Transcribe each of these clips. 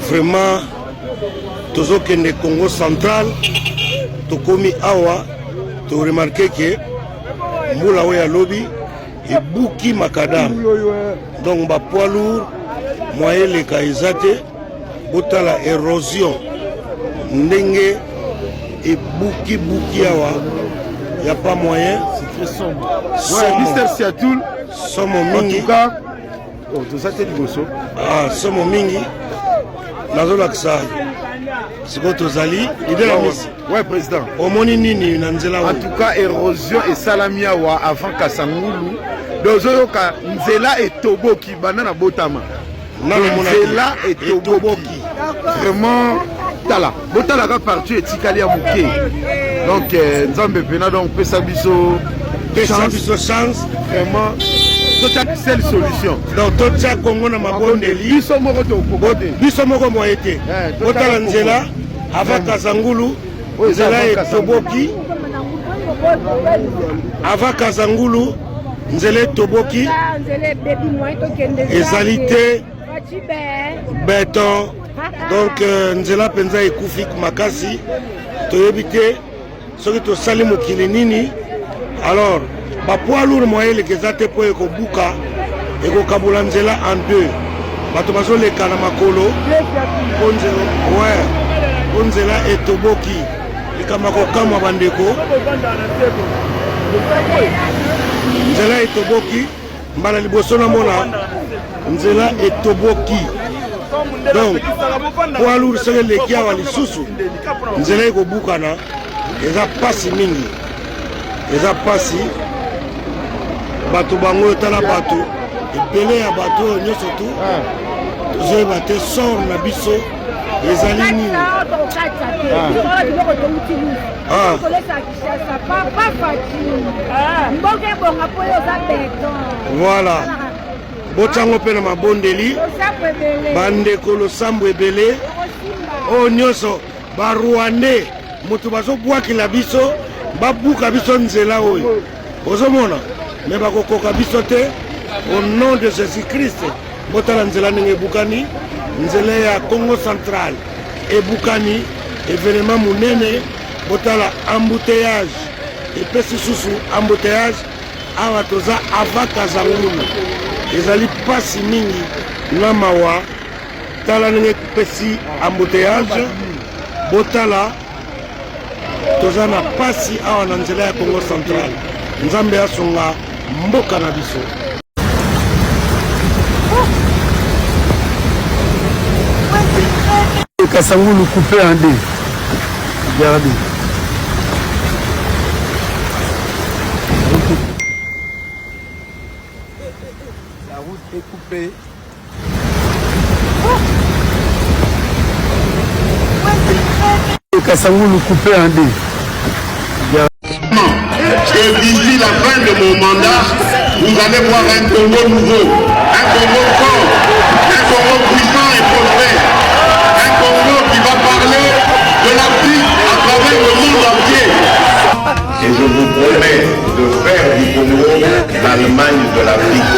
Vraiment, tous qui sont Congo central, tout comme Awa, tu remarqué que Moula Oya Lobby et Bouki Makadam. Donc, bah, poids lourd, moyen les Kaizate, bota la érosion, Ndenge et Bouki Awa. Il n'y a pas moyen. C'est très sombre. Ouais, Mister Seattle. Somo Mingi. En tout cas, oh, tout ça, c'est du gosso. Ah, Somo Mingi. Nazolaksa. C'est quoi Tozali? Il est la Miss. Ouais, président. Omoni Nini, Nanzela. En tout cas, érosion et salamiawa avant Kasangulu. Dozoyoka, Nzela et Toboki, banana botama. Nzela et Toboki. Vraiment, tala. Botala ka parti et Tikali Amouké. Donc, Nzambe Pena, donc, Pesabiso. Pesabiso chance. Vraiment, c'est la solution. Donc, tout ça, Congo n'a pas bon délit. Bisomoko mo été. Botala Nzela, avant Kasangulu, Nzela et Toboki. Avant Kasangulu, Nzela et Toboki. Ezalité, béton. Donc, Nzela Penza et Koufik Makasi. Tu éviter ce que tu salis mokili nini. Alors, ba poids lourd moyen les kezate po eko buka eko kabula Nzela en deux. Bato bazo le kana makolo. Onzela, ouais. Onzela et Toboki. Ikamako kama bandeko. Nzela et Toboki. Mbala liboso na mona. Nzela et Toboki. Donc, poids lourd c'est les qui a les sous. Nzela eko bukana. Eza pasi mingi. Eza pasi. Bato bango tala bato. Ebele ya bato nyoso tu. Tozo bate sort na biso. Ezali nini. Voilà. Botango pe na mabondeli. Bandeko losambo ebele. O nyoso ba Rwandais. Moto bazo bwakila biso babuka biso Nzela oyo ozomona me bakokoka biso te au nom de Jésus-Christ. Botala Nzela ndenge ebukani Nzela ya Congo central ebukani événement munene. Botala embouteillage epesi susu embouteillage awa toza ava Kasangulu ezali pasi mingi na mawa. Tala ndenge epesi embouteillage. Botala toza na pasi awa na Nzela ya Congo central. Nzambe asunga mboka na biso. Kasangulu coupé en deux. Regardez. La route est coupée. Kasangulu coupé en deux. Que d'ici la fin de mon mandat, vous allez voir un Congo nouveau, un Congo fort, un Congo puissant et prospère, un Congo qui va parler de l'Afrique à travers le monde entier. Et je vous promets de faire du Congo l'Allemagne de l'Afrique.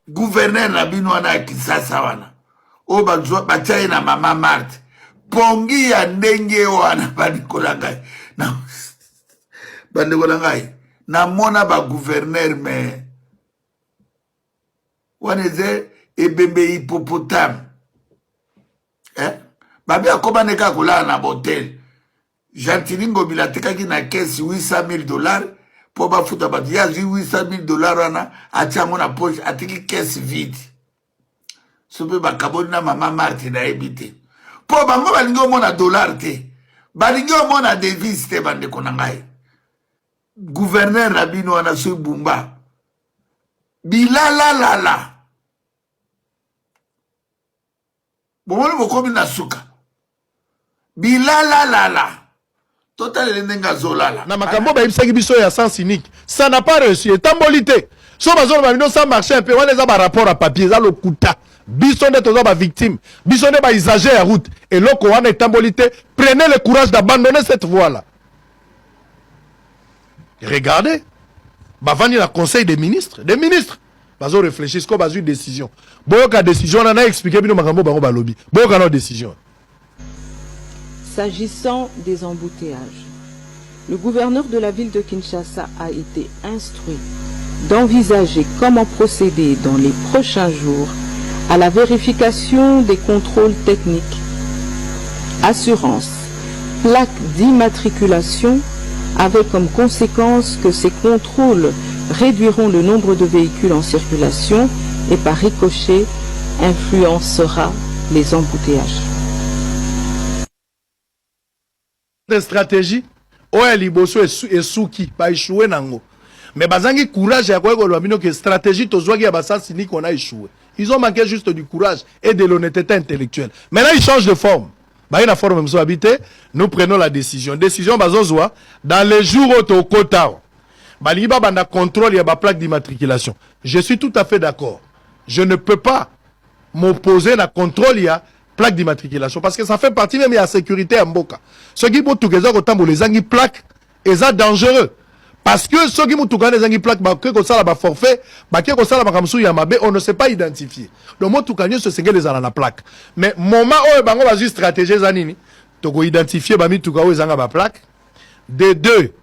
Gouverneur Nabino wana Kisasa wana o batia na mama Marthe pongi ya ndenge wana bandeko langai na mona ba gouverneur me waneze ebembe hippopotame babi akoba neka kola na hotel Gentili Ngobila tekaki na caisse $800,000 pour bafuta bato ya $800,000 wana atiango na poche atiki caisse vide sope bakaboni na mama Marthe na ebite po bango balingi omona dollar te balingi omona devise te bandeko na ngai gouverneur na bino wana so ebumba bilalalala bomoni bokomi na suka bilalalala total elendenga zolala. Na makambo ba ibisaki biso ya sens unique. Ça n'a pas reçu. Etambolité. So bazolo ba bino ça marché un peu. On les a ba rapport à papier za lokuta. Biso nde toza ba victime. Biso nde ba usager ya route. Et loko wana etambolité. Prenez le courage d'abandonner cette voie là. Regardez. Bavani la conseil des ministres. Des ministres. Bazo réfléchir ce qu'on va une décision. Boyoka décision on a expliqué bino makambo bango ba lobby. Boyoka no décision. S'agissant des embouteillages, le gouverneur de la ville de Kinshasa a été instruit d'envisager comment procéder dans les prochains jours à la vérification des contrôles techniques, assurance, plaques d'immatriculation, avec comme conséquence que ces contrôles réduiront le nombre de véhicules en circulation et par ricochet influencera les embouteillages. De stratégie, oya liboso esuki ba échouer nango. Mais bazangi courage ya kwa kolobino que stratégie tozwaki ya basasi ni qu'on a échoué. Ils ont manqué juste du courage et de l'honnêteté intellectuelle. Maintenant ils changent de forme. Ba ina forme même so habité, nous prenons la décision. Décision bazozwa dans les jours au kotao. Ba liba banda contrôle ya ba plaque d'immatriculation. Je suis tout à fait d'accord. Je ne peux pas m'opposer à la contrôle ya plaque d'immatriculation parce que ça fait partie même de la sécurité à Mboka. Ceux qui vont tout les angi plaques et ça dangereux parce que ceux qui vont tout les angi plaques bah que ça là forfait bah que ça là makamsu ya mabe on ne sait pas identifier. Donc moi tout gagner ce single les à la plaque. Mais moment où bango va juste stratégie zanini to go identifier ba mi tout ga ezanga ba plaque. De deux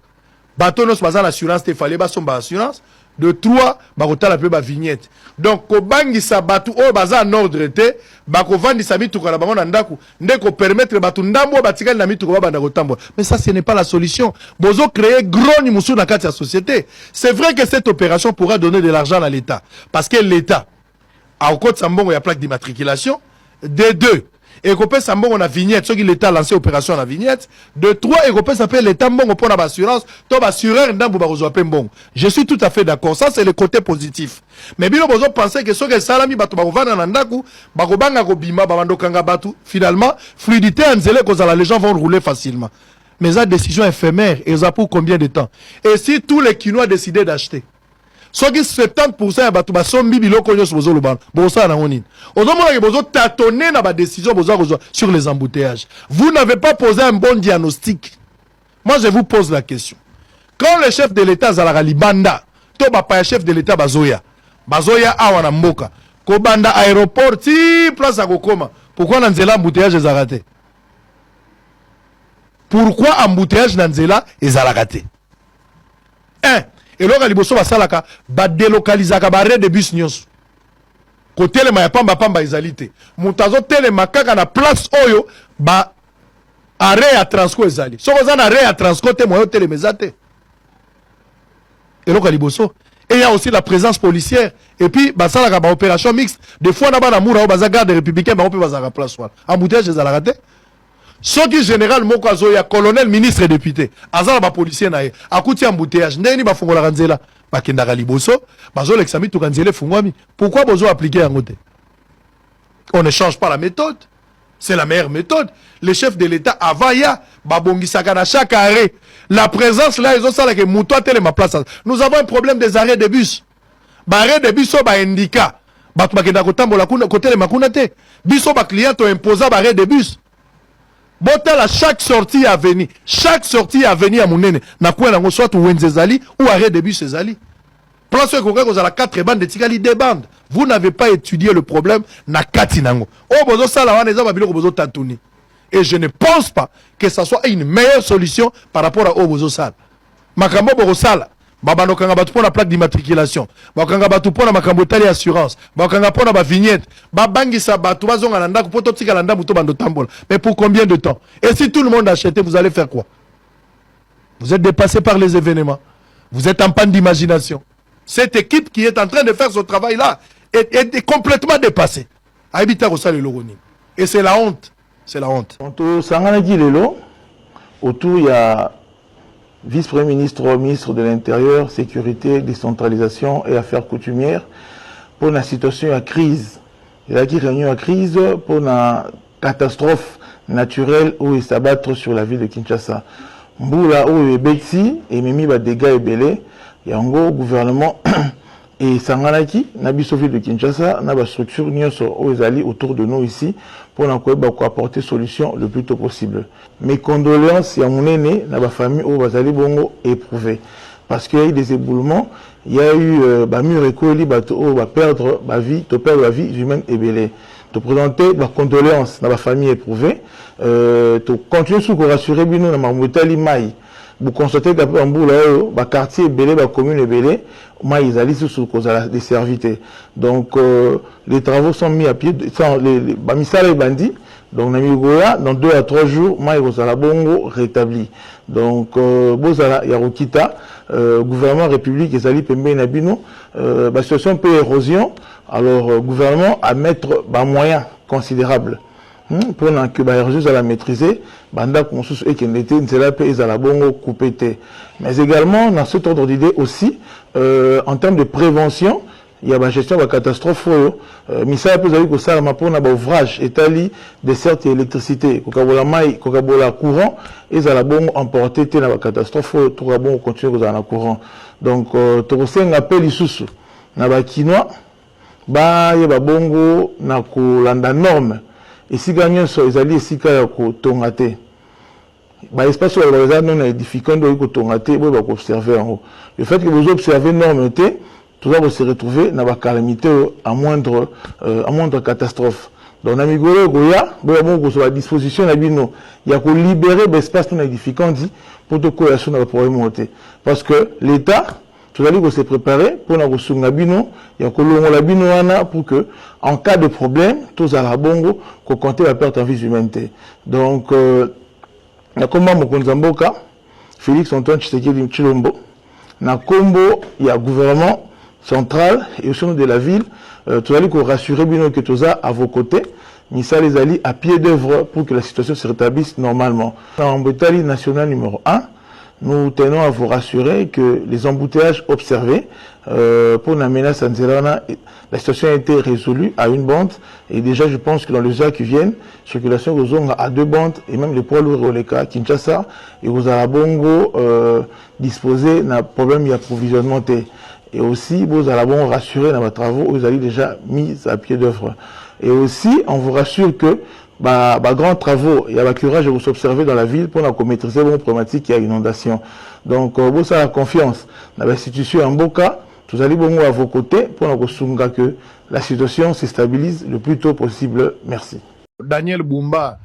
bateau nos bazan assurance te fallait ba son ba assurance. De 3 bakotala pe ba vignette. Donc ko bangisa batu o baza en ordre te bako vandisa mituko na bango na ndaku ndeko permettre batu ndambo batikali na mituko banda kotambo. Mais ça ce n'est pas la solution. Bozo créer gros ni musu na kati ya société. C'est vrai que cette opération pourra donner de l'argent à l'État parce que l'État a au côté sambongo ya plaque d'immatriculation. De 2 et qu'on peut s'embongo na vignette, ceux qui l'État a lancé opération na vignette. De 3 et qu'on peut s'appeler l'État mbongo pour la assurance, to assureur ndambo ba rezo mbongo. Je suis tout à fait d'accord, ça c'est le côté positif. Mais bino bozo penser que ceux qui salami bato ba vana na ndaku, ba ko banga ko bima ba bando kanga batu, finalement fluidité anzele ko les gens vont rouler facilement. Mais la décision éphémère et ça pour combien de temps? Et si tous les Kinois décidaient d'acheter ce qui 70% ya bato ba sombi biloko nyos bozo lobana boza na onine ozomona ke bozo tâtonner na ba décision bozo sur les embouteillages. Vous n'avez pas posé un bon diagnostic. Moi je vous pose la question, quand le chef de l'État zalaka libanda to ba pa chef de l'État bazoya awa na mboka ko banda aéroport ti place à kokoma, pourquoi na nzela embouteillage ezalaka te? Pourquoi embouteillage na nzela ezalaka te? Et là, liboso basalaka ba délocalisaka ba arrêt de bus nyonso. Ko telema ya pamba ezalite. Mutazo telema kaka na place oyo ba arrêt ya transco ezali. Soko za na arrêt ya transco te moyo telema ezate. Et là liboso. Et il y a aussi la présence policière et puis basalaka ba opération mixte. Des fois na ba na mura ba za garde républicain ba on peut bazaka place wala. Embouteillage ezalaka te. Ce qui général moko azoya colonel ministre et député azala ba policier na ye akuti embouteillage ndeni ba fongola kanzela bakendaka liboso bazo l'exami to kanzela fungwami. Pourquoi bozo appliquer yango te? On ne change pas la méthode. C'est la meilleure méthode. Les chefs de l'État avaya babongisaka na chaque arrêt. La présence là ils ont ça que muto tele ma place. Nous avons un problème des arrêts de bus. Ba arrêt de bus so ba indica batu bakenda kotambola kuna côté makuna te. Biso ba client to imposa ba arrêt de bus. Botel à chaque sortie à venir à Mounene, na quoi na soit ou Wenzezali ou arrêt de bus Ezali. Place que vous avez 4 bandes de Tigali des bandes. Vous n'avez pas étudié le problème na Katinango. Oh bozo sala wana eza babilo bozo tatuni. Et je ne pense pas que ça soit une meilleure solution par rapport à bozo sala. Makambo bozo sala. Babano kanga batu pona plaque d'immatriculation. Bakanga batu pona makambo tali assurance. Bakanga pona ba vignette. Babangisa batu bazonga na ndako poto tika landa muto bando tambola. Mais pour combien de temps? Et si tout le monde achète, vous allez faire quoi? Vous êtes dépassé par les événements. Vous êtes en panne d'imagination. Cette équipe qui est en train de faire ce travail-là est complètement dépassée. Et c'est la honte. C'est la honte. Autour, il y a vice-premier ministre, ministre de l'Intérieur, sécurité, décentralisation et affaires coutumières pour la situation à crise. Il y a qui réunion à crise pour la catastrophe naturelle où il s'abattre sur la ville de Kinshasa. mbula oyo ebeti ememi ba dégâts ebele yango gouvernement et sanganaki na biso ville de Kinshasa na ba structure nyonso oyo ezali autour de nous ici pour na koyeba ko apporter solution le plus tôt possible. Mes condoléances ya munene na ba famille oyo bazali bongo éprouvées parce qu'il y a eu des éboulements, il y a eu ba mur ekoli bato oyo ba perdre ba vie, to perdre la vie humaine ebele. De présenter ma condoléance dans la famille éprouvée, de continuer sous rassurer bino na mamutali mai. Vous constatez qu'après un bout là, le quartier belé, la commune est belé, mai ils allaient sous cause des servités. Donc les travaux sont mis à pied, les bamisala et bandits. Donc Namigoya, dans 2 à 3 jours, mai Rosala Bongo rétabli. Donc Bozala Yarokita, gouvernement république et Zali Pembe Nabino, situation un peu érosion. Alors, gouvernement à mettre des moyens considérables pour que l'érosion à la maîtriser, banda consus et qu'il était une paix à la bongo coupé. Mais également, dans cet ordre d'idée aussi, en termes de prévention, il y a la gestion de la catastrophe. Misa peut dire que ça, ma pour un ouvrage établi des certes électricité, kokabola mai, kokabola courant, et à la bongo emporté dans la catastrophe, tout va bon continuer dans la courant. Donc, tu reçois un appel ici, na ba kinois. Ba ye ba bongo na kolanda norme esika nyonso ezali esika ya kotonga te ba espace oyo baza non édifiant oyo kotonga te bo ba observer en haut. Le fait que vous observez norme te tout ça va se retrouver na ba calamité à moindre catastrophe. Donc na migolo goya bo bongo sur la disposition na bino ya ko libérer l'espace non édifiant dit pour de cohésion na problème monter parce que l'état tout à l'heure, se préparer pour nous ressourcer bino, il y a la bino pour que, en cas de problème, tous à la bongo, qu'on compte la perte en vie humaine. Donc, il y a comme Mokonzamboka, Félix Antoine Tshisekedi Tshilombo, na Kombo, il y a gouvernement central et au sein de la ville, tout à l'heure, qu'on rassure bino que tous à vos côtés, Missa les alliés à pied d'œuvre pour que la situation se rétablisse normalement. En Botali national numéro 1, nous tenons à vous rassurer que les embouteillages observés pour la menace Anzelana, la situation a été résolue à une bande et déjà je pense que dans les heures qui viennent, circulation aux zones à 2 bandes et même les poids lourds Roleka, Kinshasa et aux Alabongo disposés d'un problème d'approvisionnement. Et aussi, vous allez rassurer dans vos travaux, vous allez déjà mis à pied d'œuvre. Et aussi, on vous rassure que grands travaux, il y a le courage de vous observer dans la ville pour maîtriser vos problématiques, il y a inondation. Donc, vous avez la confiance dans l'institution en Boka, vous allez bon à vos côtés pour que la situation se stabilise le plus tôt possible. Merci. Daniel Bumba,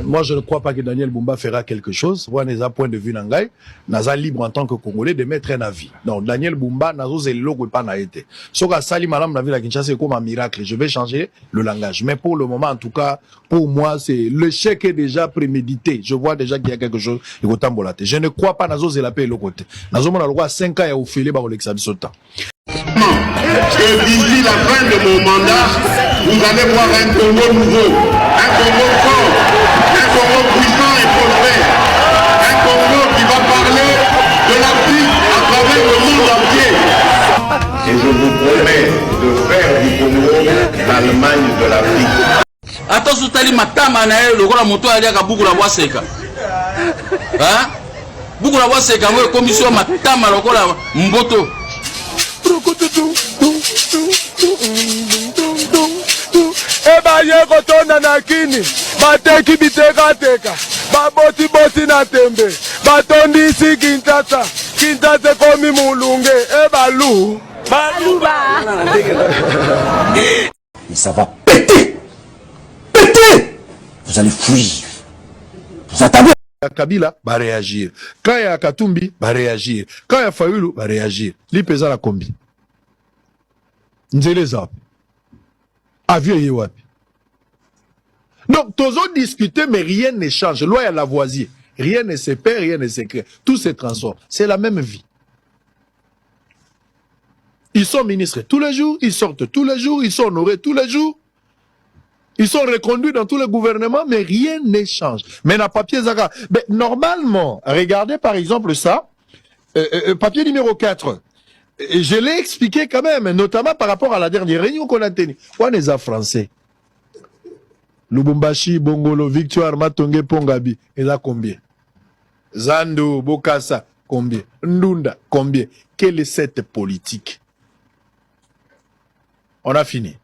moi je ne crois pas que Daniel Bumba fera quelque chose. Moi, n'est un point de vue n'angai, n'a libre en tant que Congolais de mettre un avis. Donc Daniel Bumba n'a pas logo pas n'a été. Ce qu'a sali madame la ville à Kinshasa c'est comme un miracle. Je vais changer le langage. Mais pour le moment, en tout cas, pour moi, c'est le chèque est déjà prémédité. Je vois déjà qu'il y a quelque chose. Je ne crois pas Nazo Zelapé le côté. Nazo mon a 5 ans et au filet par l'exabisota. Que d'ici la fin de mon mandat, vous allez voir un Congo nouveau, un Congo fort, un Congo puissant et prospère, un Congo qui va parler de l'Afrique à travers le monde entier. Et je vous promets de faire du Congo l'Allemagne de l'Afrique. Ata sutali matama na yeye lokola moto aliaka buku la bwaseka. Hein? Buku la bwaseka mwe commission matama lokola mboto. Eba ye kotona na kini bateki biteka teka baboti boti na tembe batondisi Kinshasa Kinshasa komi mulunge eba lu baluba. Et ça va péter. Péter. Vous allez fuir. Vous attendez. Kabila va réagir. Quand il y a Katumbi va réagir. Quand il y a Fayulu va réagir. L'IPESA la combi. Nzele zap. Avion yewapi. Donc, tous ont discuté, mais rien ne change. Loi à Lavoisier. Rien ne se perd, rien ne se crée. Tout se transforme. C'est la même vie. Ils sont ministres tous les jours, ils sortent tous les jours, ils sont honorés tous les jours. Ils sont reconduits dans tous les gouvernements, mais rien ne change. Mais dans papier Zaka, mais normalement, regardez par exemple ça, papier numéro 4. Je l'ai expliqué quand même, notamment par rapport à la dernière réunion qu'on a tenue. On est à français. Lubumbashi, Bongolo, Victoire, Matonge, Pongabi. Et là combien? Zando, Bokassa, combien? Ndunda, combien? Quelle est cette politique? On a fini.